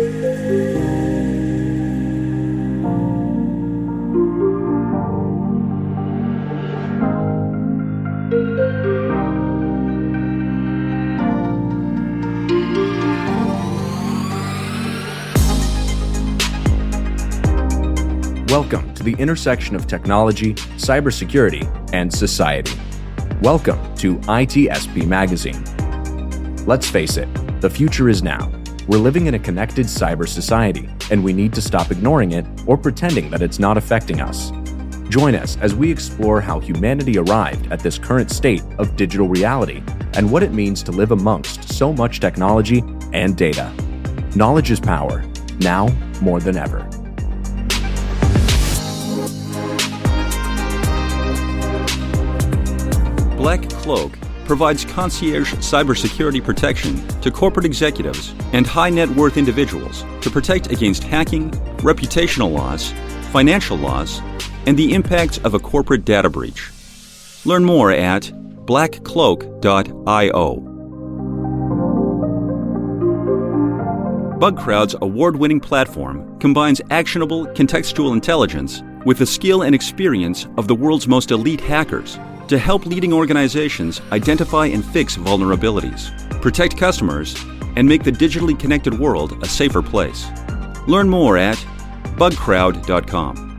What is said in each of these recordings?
Welcome to the intersection of technology, cybersecurity, and society. Welcome to ITSPmagazine. Let's face it, the future is now. We're living in a connected cyber society, and we need to stop ignoring it or pretending that it's not affecting us. Join us as we explore how humanity arrived at this current state of digital reality and what it means to live amongst so much technology and data. Knowledge is power, now more than ever. Black Cloak provides concierge cybersecurity protection to corporate executives and high-net-worth individuals to protect against hacking, reputational loss, financial loss, and the impacts of a corporate data breach. Learn more at blackcloak.io. BugCrowd's award-winning platform combines actionable contextual intelligence with the skill and experience of the world's most elite hackers to help leading organizations identify and fix vulnerabilities, protect customers, and make the digitally connected world a safer place. Learn more at bugcrowd.com.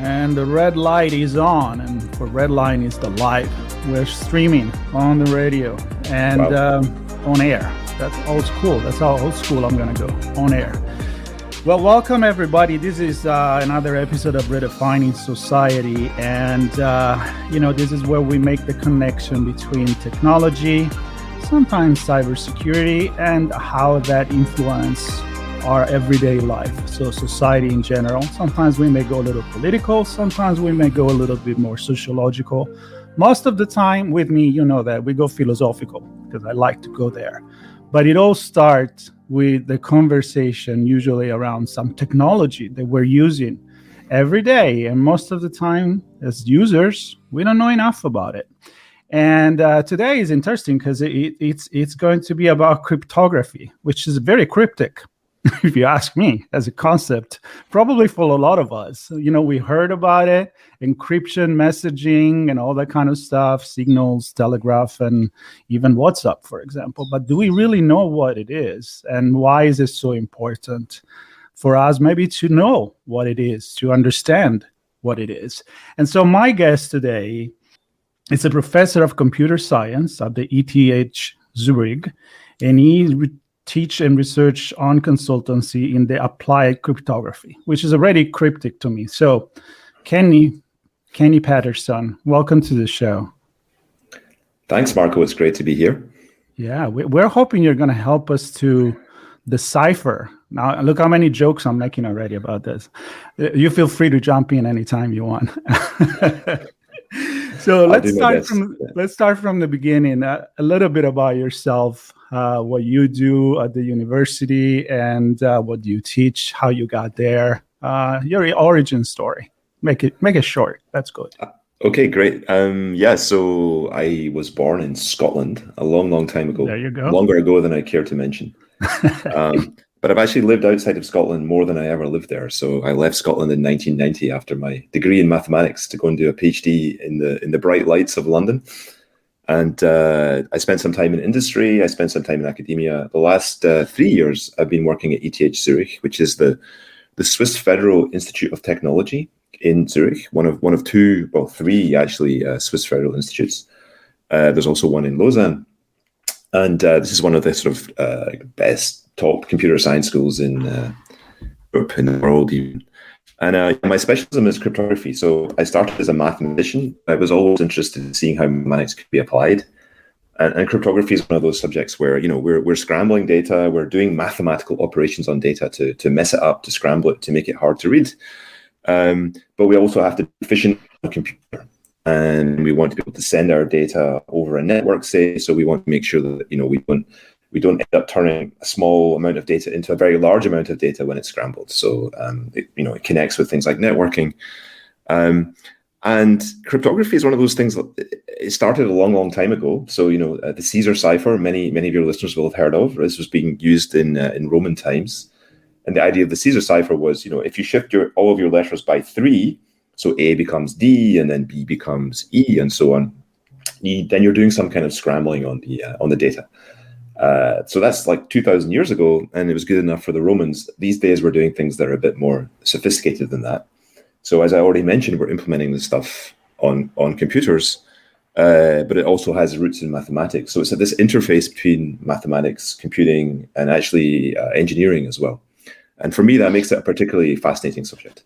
And the red light is on, and for red line is the live. We're streaming on the radio and on air. That's old school. That's how old school I'm gonna go, on air. Well, welcome everybody. This is another episode of Redefining Society, and this is where we make the connection between technology, sometimes cybersecurity, and how that influence our everyday life. So society in general. Sometimes we may go a little political. Sometimes we may go a little bit more sociological. Most of the time with me, you know that we go philosophical because I like to go there. But it all starts with the conversation usually around some technology that we're using every day. And most of the time as users, we don't know enough about it. And today is interesting because it's going to be about cryptography, which is very cryptic. If you ask me, as a concept, probably for a lot of us. We heard about it, encryption, messaging, and all that kind of stuff, signals, telegraph, and even WhatsApp, for example. But do we really know what it is? And why is it so important for us maybe to know what it is, to understand what it is? And so my guest today is a professor of computer science at the ETH Zurich, and he teach and research on consultancy in the applied cryptography, which is already cryptic to me. So, Kenny Paterson, welcome to the show. Thanks, Marco. It's great to be here. Yeah, we're hoping you're going to help us to decipher. Now, look how many jokes I'm making already about this. You feel free to jump in anytime you want. So let's start from the beginning. A little bit about yourself. What you do at the university and what you teach, how you got there, your origin story. Make it short. That's good. Okay, great. So I was born in Scotland a long, long time ago. There you go. Longer ago than I care to mention. But I've actually lived outside of Scotland more than I ever lived there. So I left Scotland in 1990 after my degree in mathematics to go and do a PhD in the bright lights of London. And I spent some time in industry. I spent some time in academia. The last 3 years, I've been working at ETH Zurich, which is the Swiss Federal Institute of Technology in Zurich. One of three actually Swiss Federal Institutes. There's also one in Lausanne, and this is one of the sort of best top computer science schools in Europe, in the world even. And my specialism is cryptography. So I started as a mathematician. I was always interested in seeing how mathematics could be applied. And cryptography is one of those subjects where, we're scrambling data, we're doing mathematical operations on data to mess it up, to scramble it, to make it hard to read. But we also have to be efficient on a computer. And we want to be able to send our data over a network, say, so we want to make sure that, we don't end up turning a small amount of data into a very large amount of data when it's scrambled. So, it connects with things like networking. And cryptography is one of those things that it started a long, long time ago. So, the Caesar cipher, many of your listeners will have heard of. This was being used in Roman times. And the idea of the Caesar cipher was, if you shift all of your letters by 3, so A becomes D and then B becomes E and so on, then you're doing some kind of scrambling on the data. So that's like 2,000 years ago, and it was good enough for the Romans. These days, we're doing things that are a bit more sophisticated than that. So as I already mentioned, we're implementing this stuff on computers, but it also has roots in mathematics. So it's at this interface between mathematics, computing, and actually engineering as well. And for me, that makes it a particularly fascinating subject.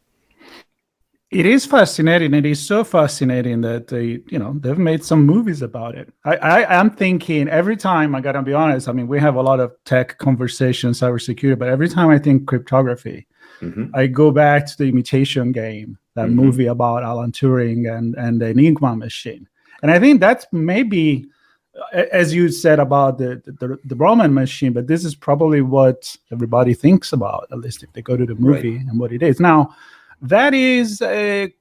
It is fascinating. It is so fascinating that they've made some movies about it. I'm thinking every time, I gotta be honest, we have a lot of tech conversations, cybersecurity, but every time I think cryptography, I go back to the Imitation Game, that movie about Alan Turing and the Enigma machine. And I think that's maybe, as you said about the Roman machine, but this is probably what everybody thinks about, at least if they go to the movie and what it is. Now, that is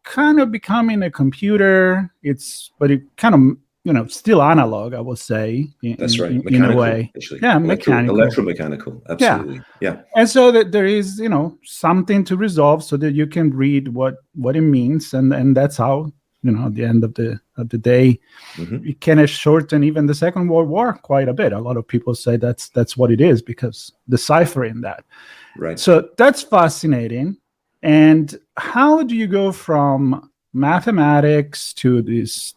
kind of becoming a computer. But it kind of, still analog, I would say. That's right. In a way. Actually. Yeah, mechanical. Electromechanical. Absolutely. Yeah. And so that there is, something to resolve so that you can read what it means. And that's how, at the end of the day, it can shorten even the Second World War quite a bit. A lot of people say that's what it is, because deciphering that. Right. So that's fascinating. And how do you go from mathematics to this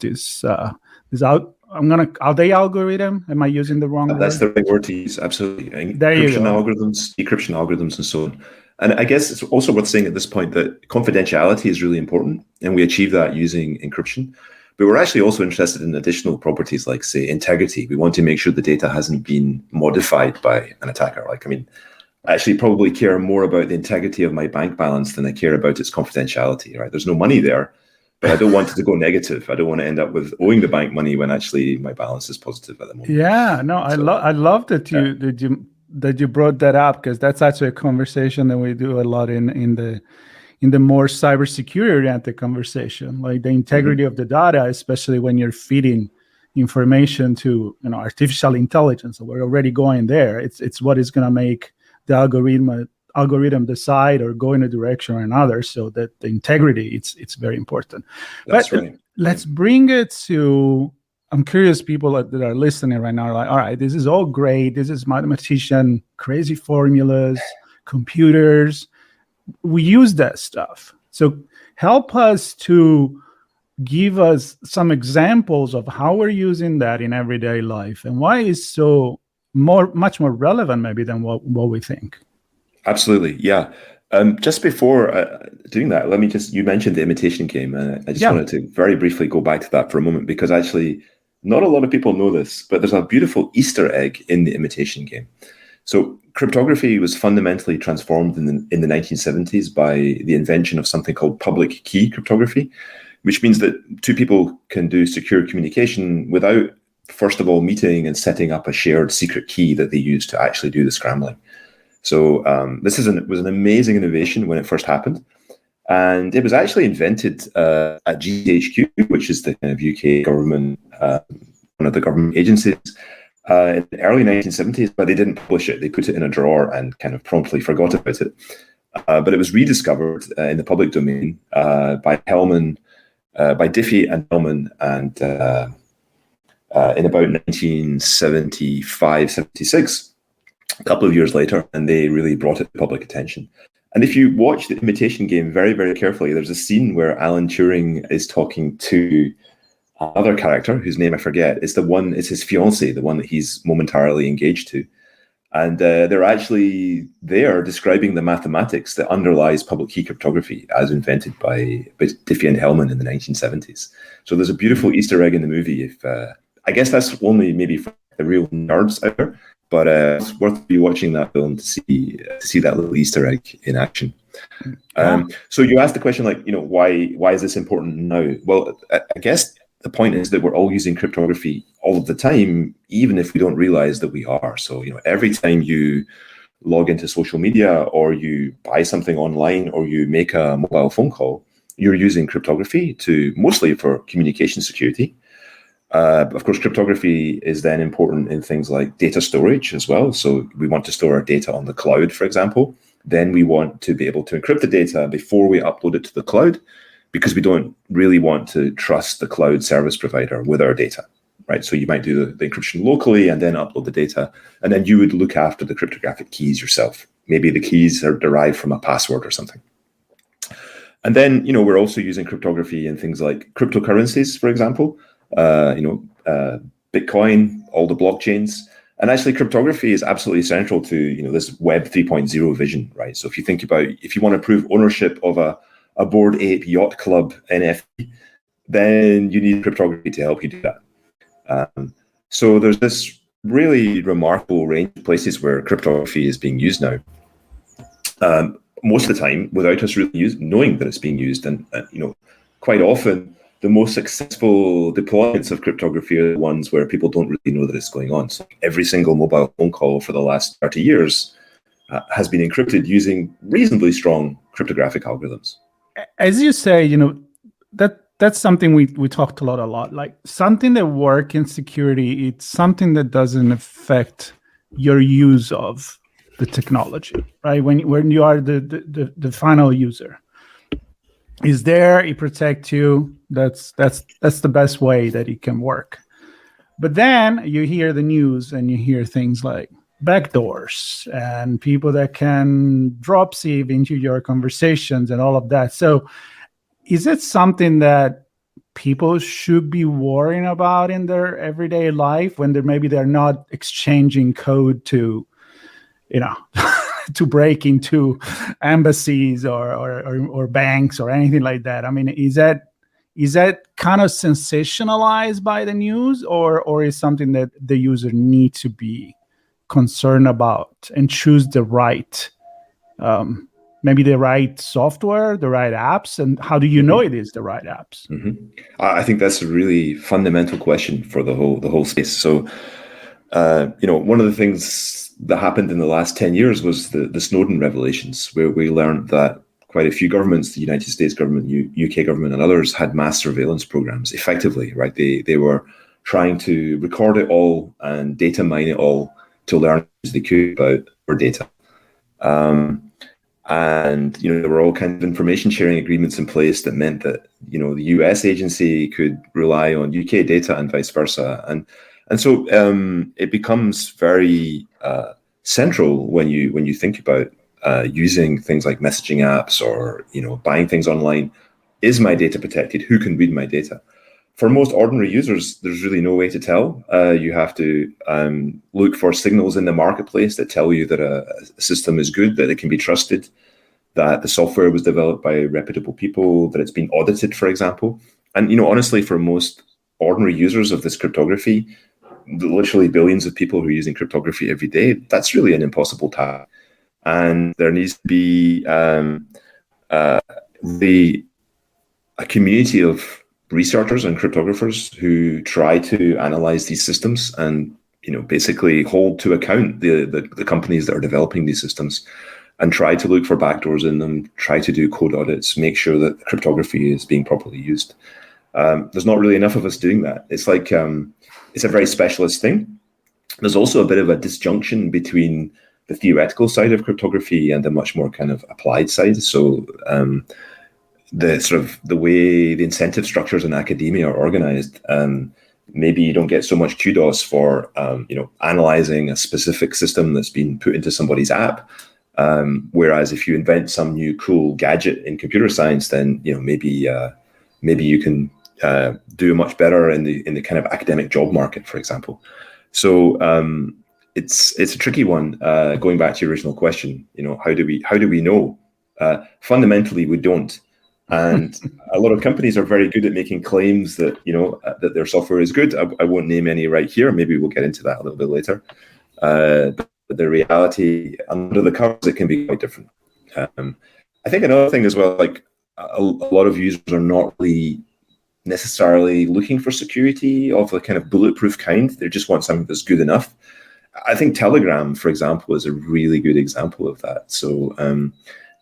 Alday algorithm? Am I using the wrong word? That's the right word to use, absolutely. There you go. Decryption algorithms, and so on. And I guess it's also worth saying at this point that confidentiality is really important, and we achieve that using encryption. But we're actually also interested in additional properties like, say, integrity. We want to make sure the data hasn't been modified by an attacker. I actually probably care more about the integrity of my bank balance than I care about its confidentiality, right? There's no money there, but I don't want it to go negative. I don't want to end up with owing the bank money when actually my balance is positive at the moment. Yeah, no, I love that you brought that up, because that's actually a conversation that we do a lot in the more cybersecurity oriented conversation, like the integrity of the data, especially when you're feeding information to artificial intelligence. So we're already going there. It's what is going to make the algorithm decide or go in a direction or another, so that the integrity, it's very important. That's right. Let's bring it to, I'm curious, people that are listening right now are like, all right, this is all great. This is mathematician, crazy formulas, computers. We use that stuff. So help us to give us some examples of how we're using that in everyday life, and why it's so much more relevant maybe than what we think. Absolutely, yeah. Just before doing that, you mentioned the Imitation Game, and I just wanted to very briefly go back to that for a moment, because actually not a lot of people know this, but there's a beautiful Easter egg in the Imitation Game. So cryptography was fundamentally transformed in the 1970s by the invention of something called public key cryptography, which means that two people can do secure communication without, first of all, meeting and setting up a shared secret key that they use to actually do the scrambling. So this was an amazing innovation when it first happened. And it was actually invented at GCHQ, which is the kind of UK government, one of the government agencies, in the early 1970s, but they didn't publish it. They put it in a drawer and kind of promptly forgot about it. But it was rediscovered in the public domain by Hellman, by Diffie and Hellman, and in about 1975, 76, a couple of years later, and they really brought it to public attention. And if you watch the Imitation Game very, very carefully, there's a scene where Alan Turing is talking to another character whose name I forget. It's his fiancée, the one that he's momentarily engaged to. And they're actually there describing the mathematics that underlies public key cryptography as invented by Diffie and Hellman in the 1970s. So there's a beautiful Easter egg in the movie. I guess that's only maybe for the real nerds out there, but it's worth you watching that film to see that little Easter egg in action. So you asked the question, why is this important now? Well, I guess the point is that we're all using cryptography all of the time, even if we don't realize that we are. So, every time you log into social media, or you buy something online, or you make a mobile phone call, you're using cryptography to mostly for communication security. Of course, cryptography is then important in things like data storage as well. So we want to store our data on the cloud, for example. Then we want to be able to encrypt the data before we upload it to the cloud, because we don't really want to trust the cloud service provider with our data, right? So you might do the encryption locally and then upload the data, and then you would look after the cryptographic keys yourself. Maybe the keys are derived from a password or something. And then, we're also using cryptography in things like cryptocurrencies, for example, Bitcoin, all the blockchains. And actually, cryptography is absolutely central to, this Web 3.0 vision, right? So if you think about, if you want to prove ownership of a Bored Ape Yacht Club NFT, then you need cryptography to help you do that. So there's this really remarkable range of places where cryptography is being used now. Most of the time, without us really knowing that it's being used, and quite often the most successful deployments of cryptography are the ones where people don't really know that it's going on. So every single mobile phone call for the last 30 years has been encrypted using reasonably strong cryptographic algorithms. As you say, that's something we talked a lot. Like something that works in security, it's something that doesn't affect your use of the technology, right? When you are the final user, is there, it protects you. That's the best way that it can work. But then you hear the news and you hear things like backdoors and people that can drop sieve into your conversations and all of that. So is it something that people should be worrying about in their everyday life when they're not exchanging code to, to break into embassies or banks or anything like that? I mean, is that kind of sensationalized by the news, or is something that the user needs to be concerned about and choose the right, maybe the right software, the right apps? And how do you know it is the right apps? Mm-hmm. I think that's a really fundamental question for the whole space. So, one of the things that happened in the last 10 years was the Snowden revelations, where we learned that quite a few governments, the United States government, UK government, and others, had mass surveillance programs effectively, right? They were trying to record it all and data mine it all to learn as they could about our data. And, there were all kinds of information sharing agreements in place that meant that, the US agency could rely on UK data and vice versa. And so it becomes very central when you think about using things like messaging apps or buying things online. Is my data protected? Who can read my data? For most ordinary users, there's really no way to tell. You have to look for signals in the marketplace that tell you that a system is good, that it can be trusted, that the software was developed by reputable people, that it's been audited, for example. And honestly, for most ordinary users of this cryptography, literally billions of people who are using cryptography every day, that's really an impossible task. And there needs to be a community of researchers and cryptographers who try to analyze these systems and basically hold to account the companies that are developing these systems, and try to look for backdoors in them, try to do code audits, make sure that cryptography is being properly used. There's not really enough of us doing that. It's like it's a very specialist thing. There's also a bit of a disjunction between the theoretical side of cryptography and the much more kind of applied side. So the way the incentive structures in academia are organized, maybe you don't get so much kudos for analyzing a specific system that's been put into somebody's app. Whereas if you invent some new cool gadget in computer science, then maybe you can do much better in the kind of academic job market, for example. So it's a tricky one. Going back to your original question, how do we know? Fundamentally, we don't. And a lot of companies are very good at making claims that that their software is good. I won't name any right here. Maybe we'll get into that a little bit later. But the reality under the covers, it can be quite different. I think another thing as well, like a lot of users are not really necessarily looking for security of the kind of bulletproof kind. They just want something that's good enough. I think Telegram, for example, is a really good example of that. So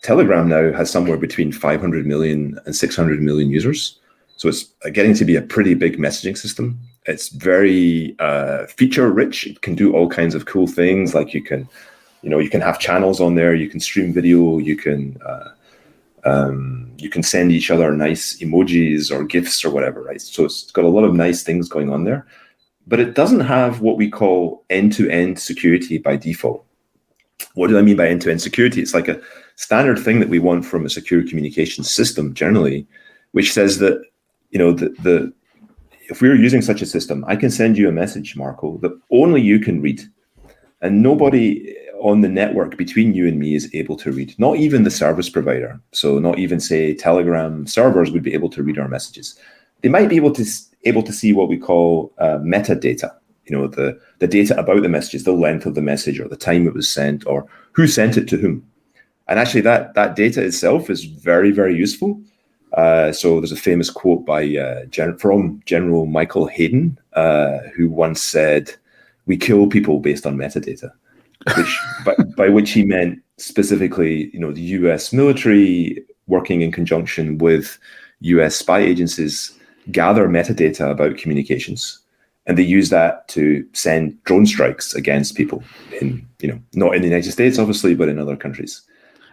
Telegram now has somewhere between 500 million and 600 million users. So it's getting to be a pretty big messaging system. It's very feature rich. It can do all kinds of cool things. Like you can have channels on there. You can stream video. You can send each other nice emojis or GIFs or whatever, right? So it's got a lot of nice things going on there, but it doesn't have what we call end-to-end security by default. What do I mean by end-to-end security? It's like a standard thing that we want from a secure communication system generally, which says that, if we're using such a system, I can send you a message, Marco, that only you can read, and nobody on the network between you and me is able to read, not even the service provider. So not even, say, Telegram servers would be able to read our messages. They might be able to see what we call metadata, the data about the messages, the length of the message or the time it was sent or who sent it to whom. And actually that data itself is very, very useful. So there's a famous quote from General Michael Hayden, who once said, "We kill people based on metadata," which by which he meant specifically, the US military working in conjunction with US spy agencies gather metadata about communications, and they use that to send drone strikes against people in, not in the United States, obviously, but in other countries.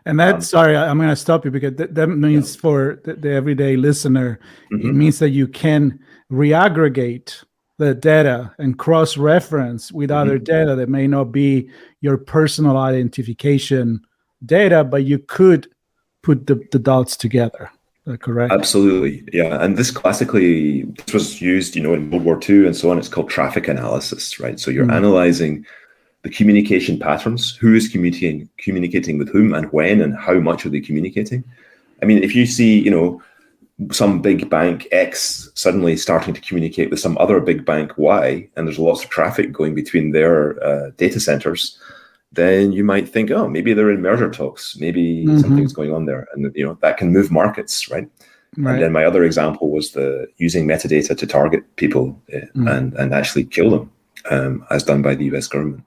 And that, sorry, I'm going to stop you because that means for the everyday listener, it means that you can reaggregate the data and cross-reference with other data that may not be your personal identification data, but you could put the dots together. Is that correct? Absolutely, yeah. And this was used, in World War II and so on. It's called traffic analysis, right? So you're analyzing the communication patterns, who is communicating with whom and when and how much are they communicating. I mean, if you see, some big bank X suddenly starting to communicate with some other big bank Y, and there's lots of traffic going between their data centers, then you might think, oh, maybe they're in merger talks, maybe something's going on there, and that can move markets, right? And then my other example was using metadata to target people and actually kill them. As done by the US government.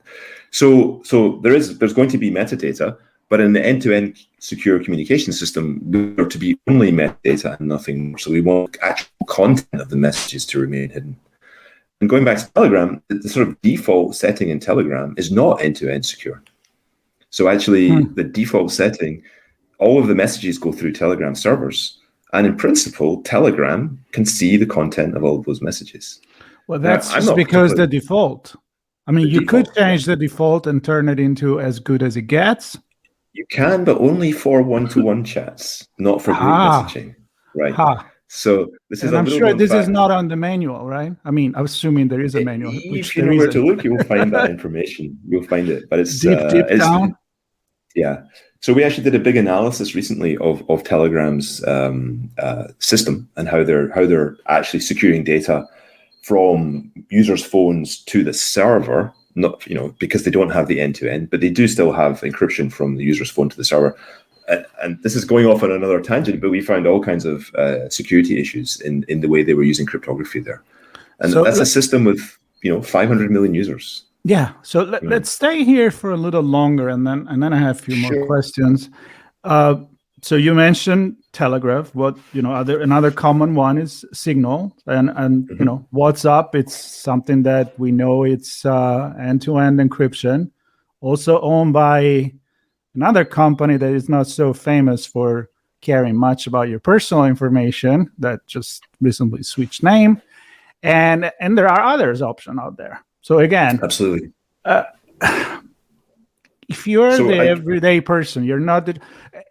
So there's going to be metadata, but in the end-to-end secure communication system, we are to be only metadata and nothing more. So we want actual content of the messages to remain hidden. And going back to Telegram, the sort of default setting in Telegram is not end-to-end secure. So actually, the default setting, all of the messages go through Telegram servers. And in principle, Telegram can see the content of all of those messages. Well, that's just because the default. I mean, you could change the default and turn it into as good as it gets. You can, but only for one-to-one chats, not for group messaging, right? So this is. And I'm sure this is not on the manual, right? I mean, I'm assuming there is a manual. If you know where to look, you will find that information. You'll find it, but it's deep down. Yeah. So we actually did a big analysis recently of Telegram's system and how they're actually securing data from users' phones to the server, not because they don't have the end-to-end, but they do still have encryption from the user's phone to the server. And this is going off on another tangent, but we found all kinds of security issues in the way they were using cryptography there. And that's a system with 500 million users. Yeah. So let's stay here for a little longer, and then I have a few more questions. So you mentioned Telegraph. Another common one is Signal, and WhatsApp. It's something that we know it's end-to-end encryption, also owned by another company that is not so famous for caring much about your personal information, that just recently switched name, and there are others option out there. So again, absolutely. If you're everyday person, you're not.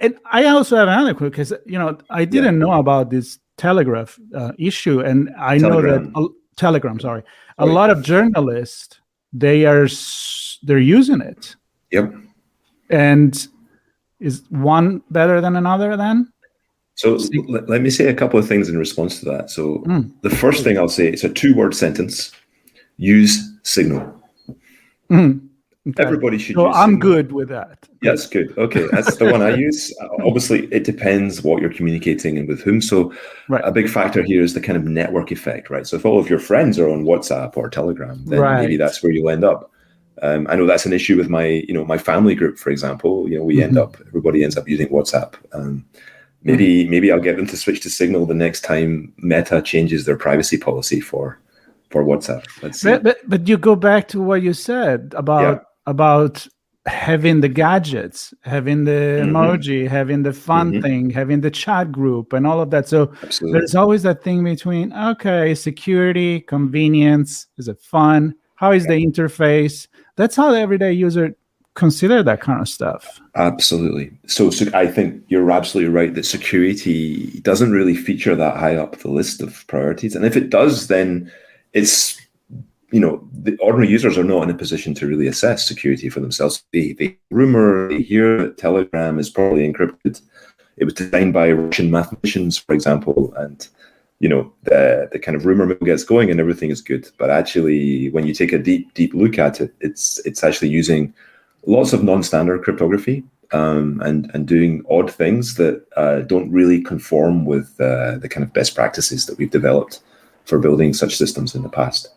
And I also have another question because I didn't know about this Telegraph issue, and I know that Telegram. Sorry, a lot of journalists they're using it. Yep. And is one better than another then? So let me say a couple of things in response to that. So the first thing I'll say, it's a 2-word sentence: use Signal. Okay. Everybody should so use I'm Signal. good with that. Yes, good. Okay, that's the one I use. Obviously, it depends what you're communicating and with whom. So a big factor here is the kind of network effect, right? So if all of your friends are on WhatsApp or Telegram, then maybe that's where you'll end up. I know that's an issue with my family group, for example. Everybody ends up using WhatsApp. Maybe I'll get them to switch to Signal the next time Meta changes their privacy policy for WhatsApp. Let's see. But you go back to what you said about having the gadgets, having the emoji, having the fun thing, having the chat group, and all of that. So there's always that thing between, okay, security, convenience, is it fun? How is the interface? That's how the everyday user consider that kind of stuff. Absolutely. So I think you're absolutely right that security doesn't really feature that high up the list of priorities. And if it does, then it's, the ordinary users are not in a position to really assess security for themselves. They hear that Telegram is probably encrypted. It was designed by Russian mathematicians, for example, and the kind of rumor mill gets going and everything is good. But actually, when you take a deep look at it, it's actually using lots of non-standard cryptography and doing odd things that don't really conform with the kind of best practices that we've developed for building such systems in the past.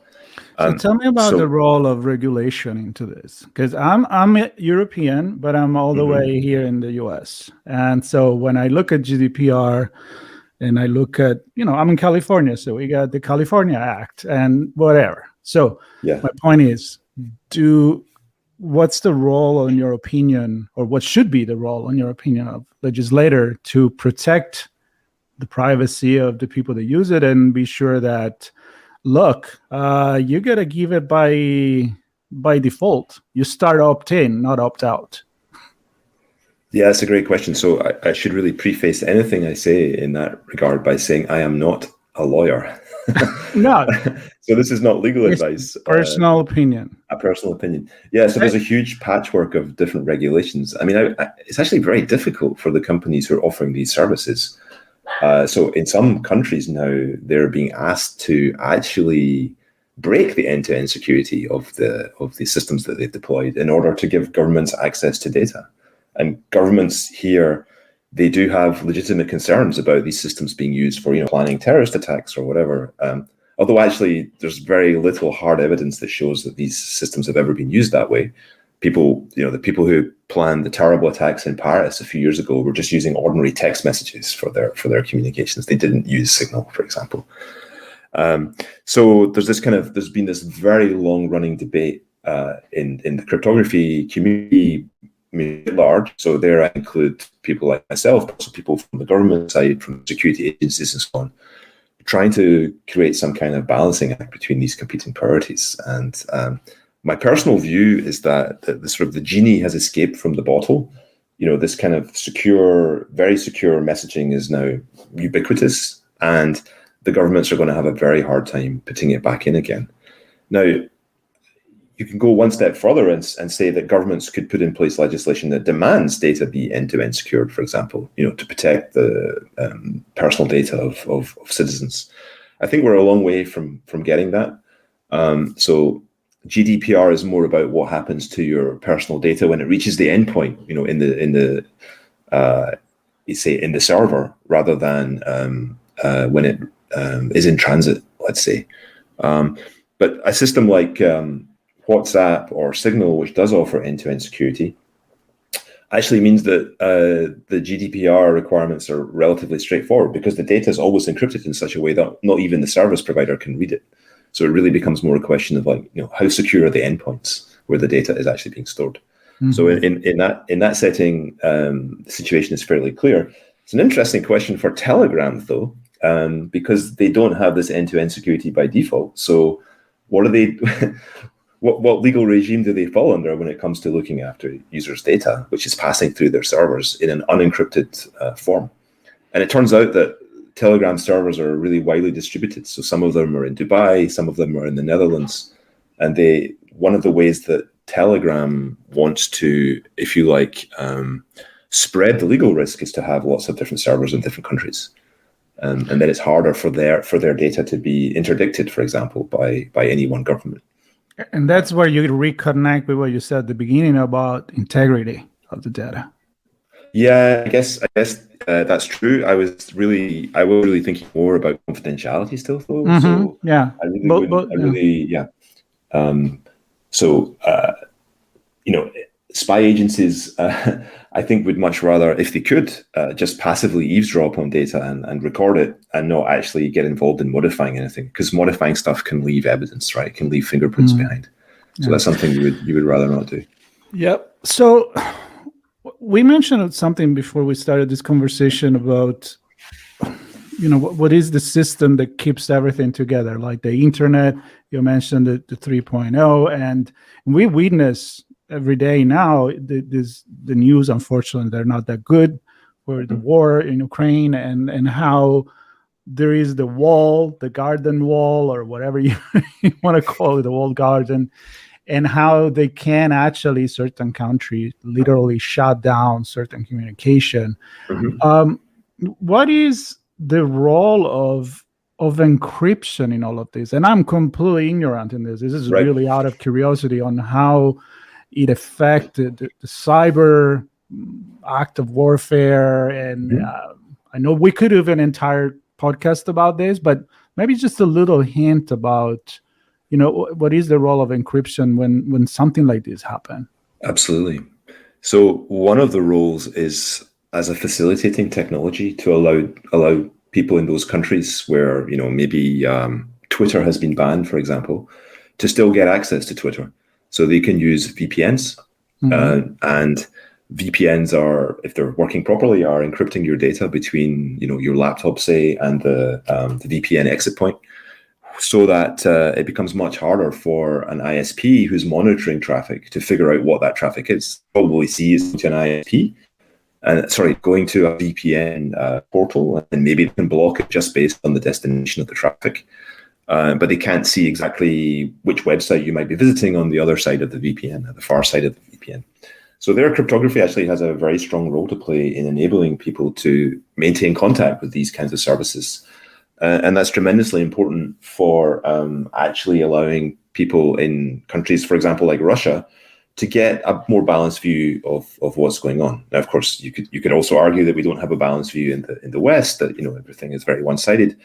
So tell me about the role of regulation into this, because I'm European, but I'm all the way here in the US. And so when I look at GDPR and I look at, I'm in California, so we got the California Act and whatever. So my point is, what's the role, in your opinion, or what should be the role, in your opinion, of legislator to protect the privacy of the people that use it and be sure that, look, you got to give it by default. You start opt-in, not opt-out. Yeah, that's a great question. So I should really preface anything I say in that regard by saying I am not a lawyer. No. So this is not legal advice. Personal opinion. A personal opinion. Yeah, so there's a huge patchwork of different regulations. I mean, it's actually very difficult for the companies who are offering these services. So in some countries now, they're being asked to actually break the end-to-end security of the systems that they've deployed in order to give governments access to data. And governments here, they do have legitimate concerns about these systems being used for, planning terrorist attacks or whatever. Although actually, there's very little hard evidence that shows that these systems have ever been used that way. People, the people who planned the terrible attacks in Paris a few years ago were just using ordinary text messages for their communications. They didn't use Signal, for example. So there's been this very long-running debate in the cryptography community at large. So there I include people like myself, also people from the government side, from security agencies and so on, trying to create some kind of balancing act between these competing priorities. And my personal view is that the genie has escaped from the bottle. This kind of very secure messaging is now ubiquitous, and the governments are going to have a very hard time putting it back in again. Now, you can go one step further and say that governments could put in place legislation that demands data be end-to-end secured, for example, to protect the personal data of citizens. I think we're a long way from getting that. So GDPR is more about what happens to your personal data when it reaches the endpoint, in the server, rather than when it is in transit, let's say. But a system like WhatsApp or Signal, which does offer end-to-end security, actually means that the GDPR requirements are relatively straightforward because the data is always encrypted in such a way that not even the service provider can read it. So it really becomes more a question of how secure are the endpoints where the data is actually being stored. Mm-hmm. So in that setting, the situation is fairly clear. It's an interesting question for Telegram, though, because they don't have this end-to-end security by default. So what are they? What legal regime do they fall under when it comes to looking after users' data, which is passing through their servers in an unencrypted form? And it turns out that Telegram servers are really widely distributed. So some of them are in Dubai, some of them are in the Netherlands. And one of the ways that Telegram wants to, if you like, spread the legal risk is to have lots of different servers in different countries. And then it's harder for their data to be interdicted, for example, by any one government. And that's where you reconnect with what you said at the beginning about integrity of the data. Yeah, I guess that's true. I was really thinking more about confidentiality still, though. Mm-hmm. So yeah, So spy agencies, I think, would much rather, if they could, just passively eavesdrop on data and record it and not actually get involved in modifying anything, because modifying stuff can leave evidence, right? It can leave fingerprints behind. So that's something you would rather not do. Yep. So we mentioned something before we started this conversation about, what is the system that keeps everything together, like the internet. You mentioned the 3.0, and we witness every day now the news. Unfortunately, they're not that good for the war in Ukraine, and how there is the wall, the garden wall, or whatever you want to call it, the walled garden, and how they can actually, certain countries literally shut down certain communication. What is the role of encryption in all of this? And I'm completely ignorant in this. This is really out of curiosity on how it affected the cyber act of warfare. And I know we could have an entire podcast about this, but maybe just a little hint about, what is the role of encryption when something like this happens? Absolutely. So one of the roles is as a facilitating technology to allow people in those countries where, maybe Twitter has been banned, for example, to still get access to Twitter. So they can use VPNs, and VPNs are, if they're working properly, are encrypting your data between, your laptop, say, and the VPN exit point, so that it becomes much harder for an ISP who's monitoring traffic to figure out what that traffic is. Probably sees to an ISP, going to a VPN portal, and maybe they can block it just based on the destination of the traffic. But they can't see exactly which website you might be visiting on the other side of the VPN, at the far side of the VPN. So their cryptography actually has a very strong role to play in enabling people to maintain contact with these kinds of services. And that's tremendously important for actually allowing people in countries, for example, like Russia, to get a more balanced view of what's going on. Now, of course, you could also argue that we don't have a balanced view in the West, that everything is very one-sided.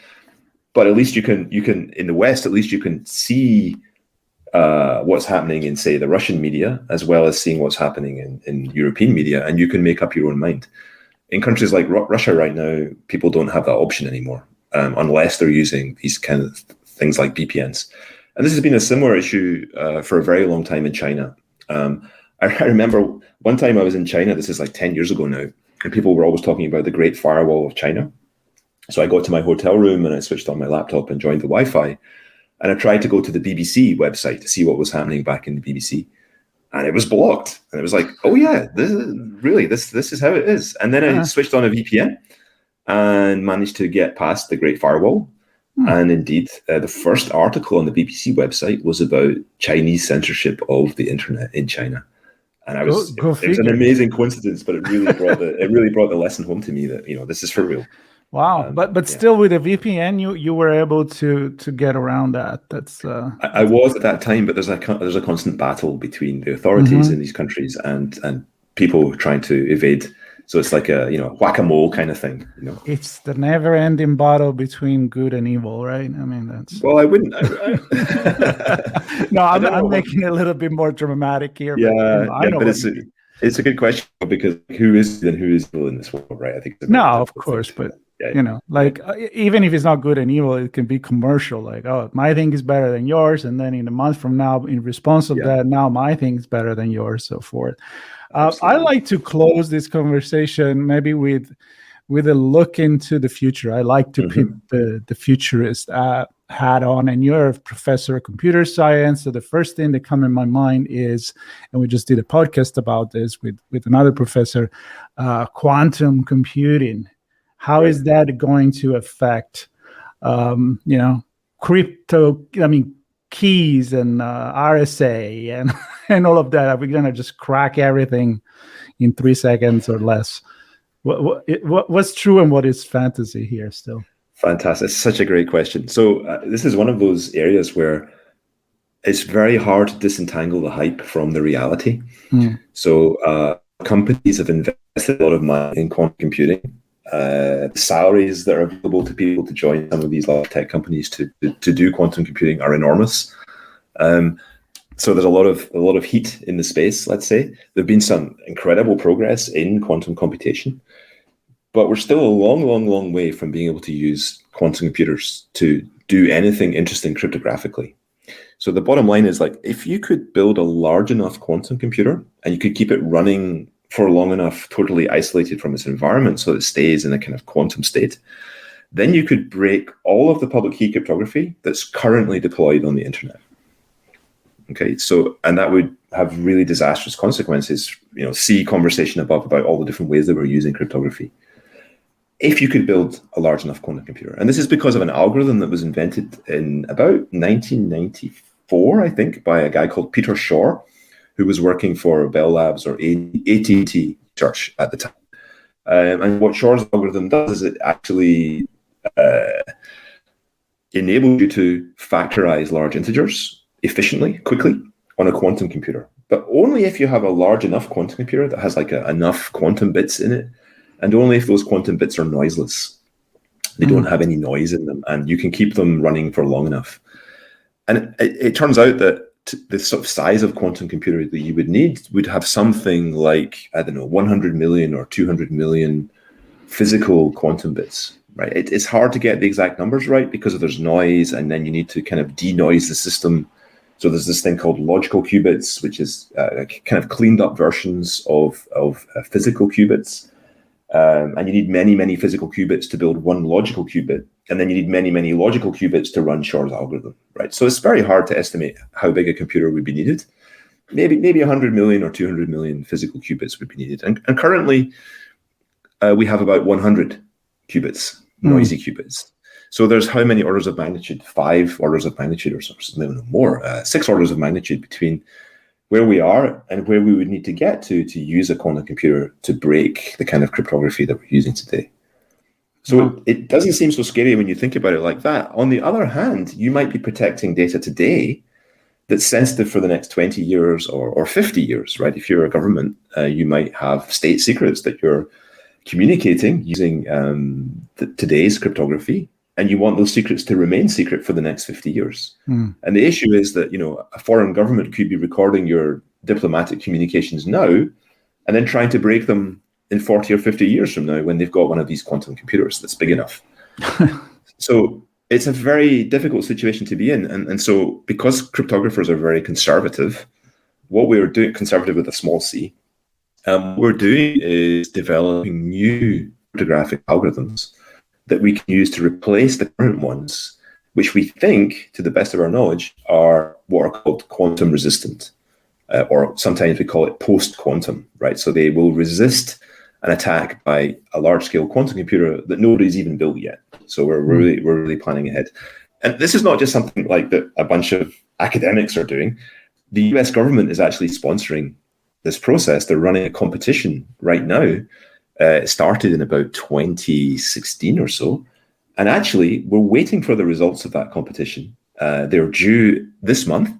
But at least you can in the West, at least you can see what's happening in, say, the Russian media, as well as seeing what's happening in European media, and you can make up your own mind. In countries like Russia right now, people don't have that option anymore, unless they're using these kind of things like VPNs. And this has been a similar issue for a very long time in China. I remember one time I was in China, this is like 10 years ago now, and people were always talking about the Great Firewall of China. So I got to my hotel room and I switched on my laptop and joined the Wi-Fi. And I tried to go to the BBC website to see what was happening back in the BBC. And it was blocked. And it was like, oh yeah, this is how it is. And then I switched on a VPN and managed to get past the Great Firewall. And indeed, the first article on the BBC website was about Chinese censorship of the internet in China. And it was an amazing coincidence, but it really brought the lesson home to me that, this is for real. Wow, but still with a VPN, you were able to get around that. That's I was at that time, but there's a constant battle between the authorities in these countries and people trying to evade. So it's like a whack-a-mole kind of thing. It's the never-ending battle between good and evil, right? I mean, that's. Well, I wouldn't. No, I'm making it a little bit more dramatic here. Yeah, but it's a good question, because who is good and who is evil in this world, right? I think. No, of course, but. Even if it's not good and evil, it can be commercial. Like, oh, my thing is better than yours, and then in a month from now, in response to that, now my thing is better than yours, so forth. I like to close this conversation maybe with a look into the future. I like to put the futurist hat on, and you're a professor of computer science. So the first thing that comes in my mind is, and we just did a podcast about this with another professor, quantum computing. How is that going to affect, crypto? I mean, keys and RSA and all of that. Are we going to just crack everything in 3 seconds or less? What's true and what is fantasy here still? Fantastic. It's such a great question. So this is one of those areas where it's very hard to disentangle the hype from the reality. So companies have invested a lot of money in quantum computing. The salaries that are available to people to join some of these large tech companies to do quantum computing are enormous. So there's a lot of heat in the space, let's say. There've been some incredible progress in quantum computation, but we're still a long way from being able to use quantum computers to do anything interesting cryptographically. So the bottom line is, like, if you could build a large enough quantum computer and you could keep it running for long enough, totally isolated from its environment so it stays in a kind of quantum state, then you could break all of the public key cryptography that's currently deployed on the internet. Okay, so, and that would have really disastrous consequences. See conversation above about all the different ways that we're using cryptography. If you could build a large enough quantum computer, and this is because of an algorithm that was invented in about 1994, I think, by a guy called Peter Shor, who was working for Bell Labs or AT&T Research at the time. And what Shor's algorithm does is it actually enables you to factorize large integers efficiently, quickly on a quantum computer, but only if you have a large enough quantum computer that has like enough quantum bits in it, and only if those quantum bits are noiseless. They don't have any noise in them, and you can keep them running for long enough. And it turns out that the sort of size of quantum computer that you would need would have something like, I don't know, 100 million or 200 million physical quantum bits, right? It's hard to get the exact numbers right because there's noise, and then you need to kind of denoise the system. So there's this thing called logical qubits, which is kind of cleaned up versions of physical qubits. And you need many physical qubits to build one logical qubit. And then you need many logical qubits to run Shor's algorithm, right? So it's very hard to estimate how big a computer would be needed. Maybe 100 million or 200 million physical qubits would be needed. And currently, we have about 100 qubits, noisy qubits. So there's how many orders of magnitude? 5 orders of magnitude or something more, 6 orders of magnitude between where we are and where we would need to get to use a quantum computer to break the kind of cryptography that we're using today. So it doesn't seem so scary when you think about it like that. On the other hand, you might be protecting data today that's sensitive for the next 20 years or 50 years, right? If you're a government, you might have state secrets that you're communicating using today's cryptography, and you want those secrets to remain secret for the next 50 years. And the issue is that, a foreign government could be recording your diplomatic communications now and then trying to break them in 40 or 50 years from now when they've got one of these quantum computers that's big enough. So it's a very difficult situation to be in. And so because cryptographers are very conservative, what we're doing, conservative with a small c, what we're doing is developing new cryptographic algorithms that we can use to replace the current ones, which we think, to the best of our knowledge, are what are called quantum resistant, or sometimes we call it post-quantum, right? So they will resist an attack by a large-scale quantum computer that nobody's even built yet. So we're really planning ahead. And this is not just something like that a bunch of academics are doing. The US government is actually sponsoring this process. They're running a competition right now. It started in about 2016 or so. And actually, we're waiting for the results of that competition. They're due this month.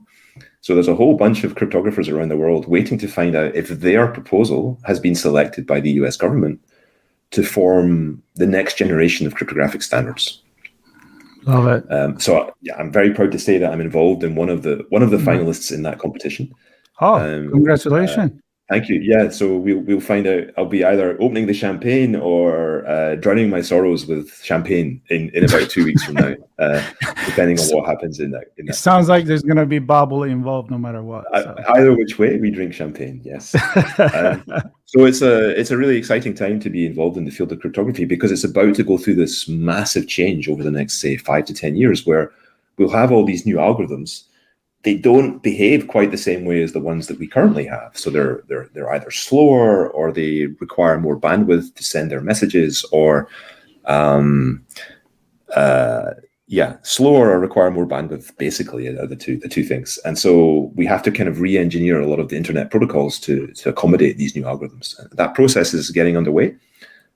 So there's a whole bunch of cryptographers around the world waiting to find out if their proposal has been selected by the US government to form the next generation of cryptographic standards. Love it. So yeah, I'm very proud to say that I'm involved in one of the finalists in that competition. Oh, congratulations. Thank you. Yeah, so we'll find out. I'll be either opening the champagne or drowning my sorrows with champagne in about 2 weeks from now, depending on what happens in that. It sounds like there's going to be bubble involved no matter what. So. Either which way, we drink champagne, yes. So it's a really exciting time to be involved in the field of cryptography because it's about to go through this massive change over the next, say, 5 to 10 years where we'll have all these new algorithms. They don't behave quite the same way as the ones that we currently have. So they're either slower or they require more bandwidth to send their messages, or slower or require more bandwidth. Basically, are the two things. And so we have to kind of re-engineer a lot of the internet protocols to accommodate these new algorithms. That process is getting underway.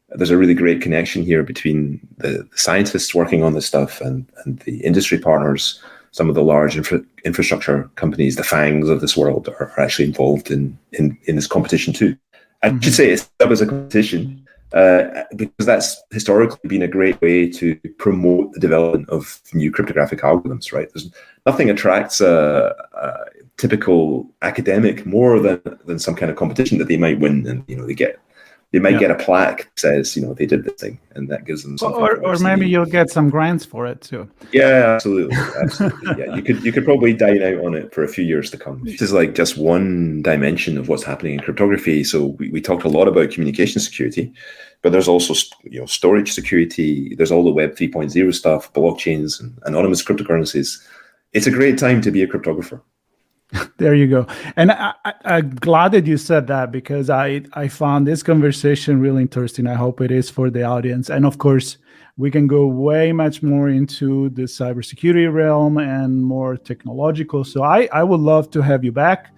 There's a really great connection here between the scientists working on this stuff and the industry partners. Some of the large infrastructure companies, the FANGs of this world, are actually involved in this competition too. I should say it's up as a competition because that's historically been a great way to promote the development of new cryptographic algorithms, right? There's nothing attracts typical academic more than some kind of competition that they might win, and they might get a plaque that says they did this thing, and that gives them something. Or maybe you'll get some grants for it too. Yeah, absolutely. Yeah, you could probably dine out on it for a few years to come. This is like just one dimension of what's happening in cryptography. So we talked a lot about communication security, but there's also storage security. There's all the Web 3.0 stuff, blockchains, and anonymous cryptocurrencies. It's a great time to be a cryptographer. There you go. And I'm glad that you said that, because I found this conversation really interesting. I hope it is for the audience. And of course, we can go way much more into the cybersecurity realm and more technological. So I would love to have you back,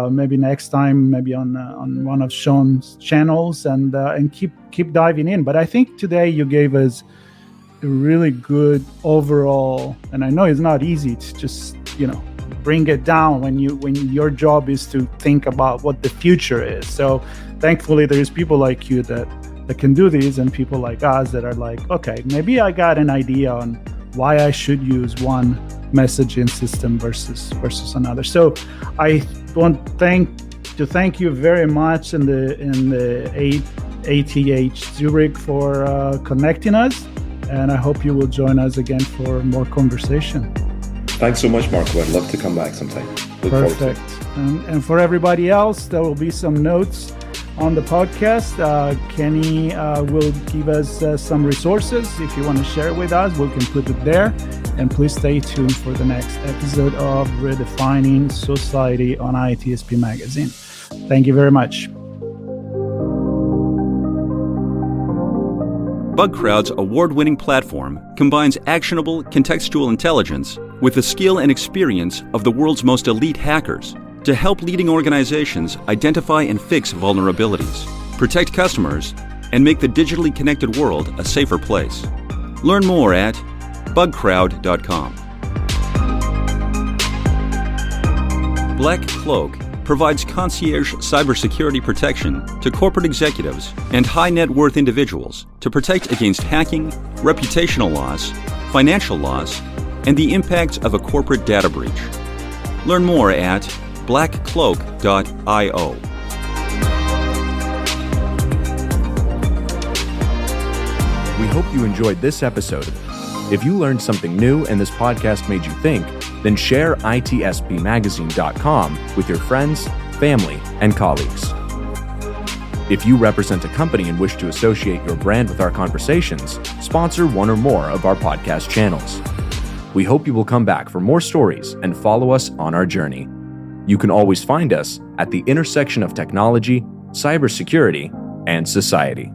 maybe next time, maybe on one of Sean's channels, and keep diving in. But I think today you gave us a really good overall, and I know it's not easy to just bring it down when your job is to think about what the future is. So thankfully there's people like you that can do these, and people like us that are like, okay, maybe I got an idea on why I should use one messaging system versus another. So I want to thank you very much in the ATH Zurich for connecting us, and I hope you will join us again for more conversation. Thanks so much, Marco. I'd love to come back sometime. Perfect. And for everybody else, there will be some notes on the podcast. Kenny will give us some resources. If you want to share it with us, we can put it there. And please stay tuned for the next episode of Redefining Society on ITSP Magazine. Thank you very much. BugCrowd's award-winning platform combines actionable contextual intelligence with the skill and experience of the world's most elite hackers to help leading organizations identify and fix vulnerabilities, protect customers, and make the digitally connected world a safer place. Learn more at bugcrowd.com. Black Cloak provides concierge cybersecurity protection to corporate executives and high net worth individuals to protect against hacking, reputational loss, financial loss, and the impacts of a corporate data breach. Learn more at blackcloak.io. We hope you enjoyed this episode. If you learned something new and this podcast made you think, then share ITSPmagazine.com with your friends, family, and colleagues. If you represent a company and wish to associate your brand with our conversations, sponsor one or more of our podcast channels. We hope you will come back for more stories and follow us on our journey. You can always find us at the intersection of technology, cybersecurity, and society.